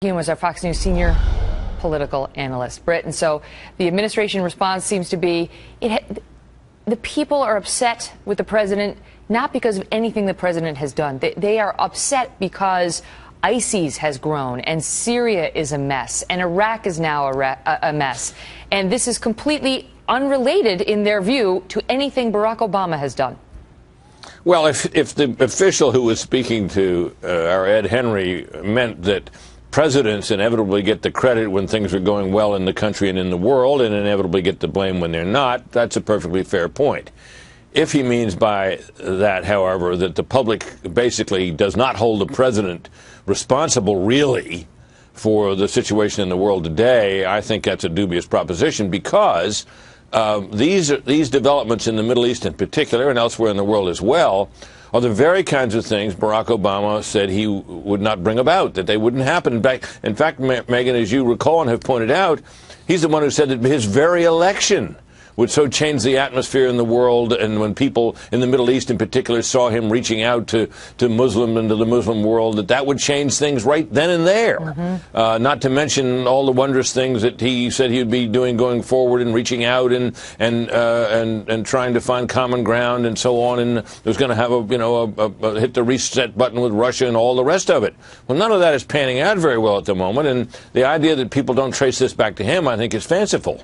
Hume was our Fox News senior political analyst, Brit. And so the administration response seems to be the people are upset with the president, not because of anything the president has done. They are upset because ISIS has grown and Syria is a mess and Iraq is now a mess. And this is completely unrelated, in their view, to anything Barack Obama has done. Well, if the official who was speaking to our Ed Henry meant that presidents inevitably get the credit when things are going well in the country and in the world, and inevitably get the blame when they're not, that's a perfectly fair point. If he means by that, however, that the public basically does not hold the president responsible, really, for the situation in the world today, I think that's a dubious proposition, because these developments in the Middle East in particular, and elsewhere in the world as well, are the very kinds of things Barack Obama said he would not bring about, that they wouldn't happen. In fact, Megan, as you recall and have pointed out, he's the one who said that his very election would so change the atmosphere in the world, and when people in the Middle East in particular saw him reaching out to Muslim and to the Muslim world, that would change things right then and there. Mm-hmm. Not to mention all the wondrous things that he said he would be doing going forward, and reaching out and trying to find common ground and so on, and there's going to have a hit the reset button with Russia and all the rest of it. Well, none of that is panning out very well at the moment, and the idea that people don't trace this back to him, I think, is fanciful.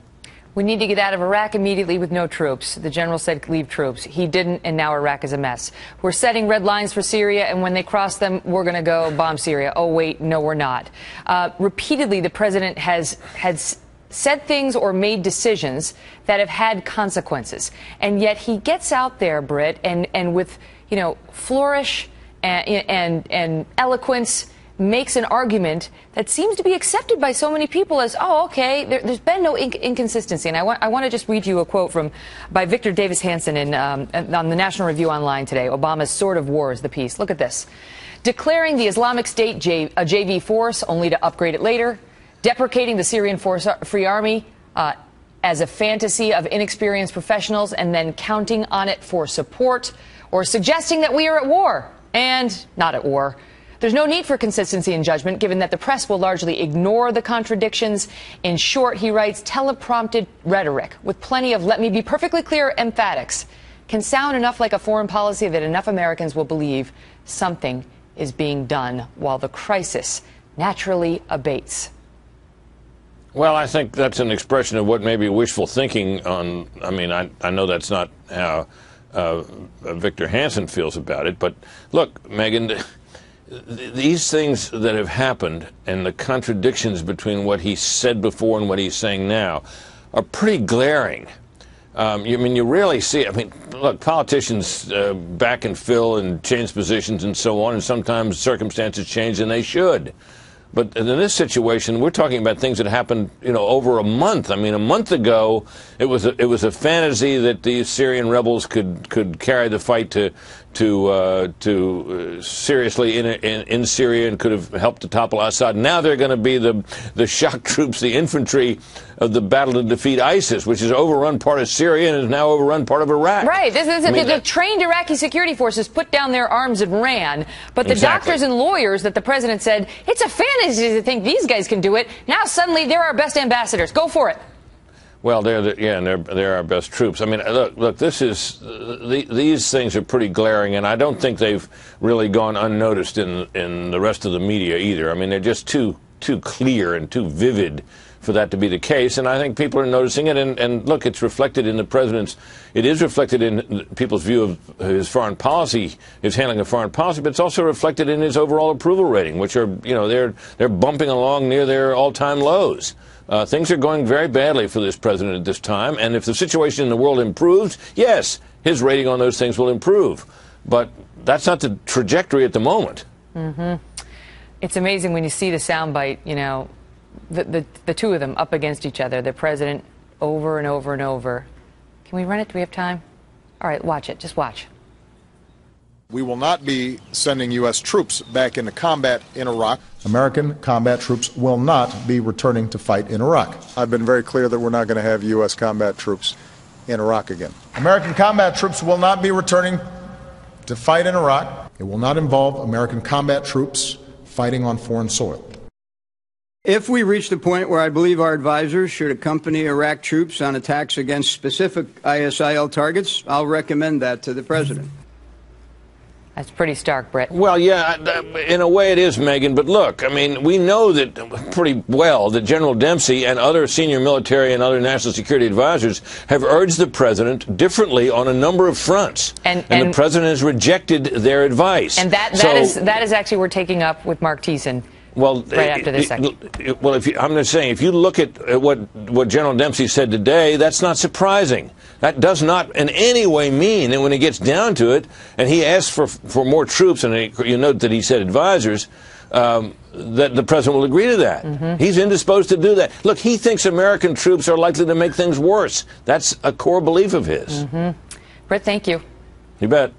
We need to get out of Iraq immediately with no troops. The general said leave troops. He didn't, and now Iraq is a mess. We're setting red lines for Syria, and when they cross them, we're going to go bomb Syria. Oh, wait, no, we're not. Repeatedly, the president has said things or made decisions that have had consequences. And yet he gets out there, Brit, and with, flourish and eloquence, makes an argument that seems to be accepted by so many people as, oh, okay, there's been no inconsistency. And I want to just read you a quote by Victor Davis Hanson on the National Review Online today. Obama's Sword of War is the piece. Look at this. Declaring the Islamic State a JV force only to upgrade it later. Deprecating the Syrian Free Army as a fantasy of inexperienced professionals and then counting on it for support. Or suggesting that we are at war and not at war. There's no need for consistency in judgment, given that the press will largely ignore the contradictions. In short, he writes, teleprompted rhetoric with plenty of, let me be perfectly clear, emphatics can sound enough like a foreign policy that enough Americans will believe something is being done while the crisis naturally abates. Well, I think that's an expression of what may be wishful thinking on, I know that's not how Victor Hanson feels about it, but look, Megan, these things that have happened and the contradictions between what he said before and what he's saying now are pretty glaring. You rarely see it. Look, politicians back and fill and change positions and so on, and sometimes circumstances change, and they should. But in this situation, we're talking about things that happened, over a month. A month ago, it was a fantasy that the Syrian rebels could carry the fight to seriously in Syria and could have helped to topple Assad. Now they're going to be the shock troops, the infantry of the battle to defeat ISIS, which has overrun part of Syria and has now overrun part of Iraq. Right. The trained Iraqi security forces put down their arms and ran. But the doctors and lawyers that the president said, it's a fantasy to think these guys can do it. Now suddenly they're our best ambassadors. Go for it. Well, they're our best troops. Look, these things are pretty glaring, and I don't think they've really gone unnoticed in the rest of the media either. They're just too clear and too vivid for that to be the case, and I think people are noticing it. And look, it's reflected in it is reflected in people's view of his foreign policy, his handling of foreign policy, but it's also reflected in his overall approval rating, which are, they're bumping along near their all-time lows. Things are going very badly for this president at this time, and if the situation in the world improves, yes, his rating on those things will improve. But that's not the trajectory at the moment. Mm-hmm. It's amazing when you see the soundbite, the two of them up against each other, the president over and over and over. Can we run it? Do we have time? All right, watch it. Just watch. We will not be sending U.S. troops back into combat in Iraq. American combat troops will not be returning to fight in Iraq. I've been very clear that we're not going to have U.S. combat troops in Iraq again. American combat troops will not be returning to fight in Iraq. It will not involve American combat troops fighting on foreign soil. If we reach the point where I believe our advisors should accompany Iraq troops on attacks against specific ISIL targets, I'll recommend that to the president. That's pretty stark, Brit. Well, yeah, in a way it is, Megan. But look, I mean, we know that pretty well that General Dempsey and other senior military and other national security advisors have urged the president differently on a number of fronts. And the president has rejected their advice. And that is actually we're taking up with Mark Thiessen. Well, right after this segment. Well, I'm just saying, if you look at what General Dempsey said today, that's not surprising. That does not in any way mean that when it gets down to it, and he asked for more troops, and you note that he said advisors, that the president will agree to that. Mm-hmm. He's indisposed to do that. Look, he thinks American troops are likely to make things worse. That's a core belief of his. Mm-hmm. Brit, thank you. You bet.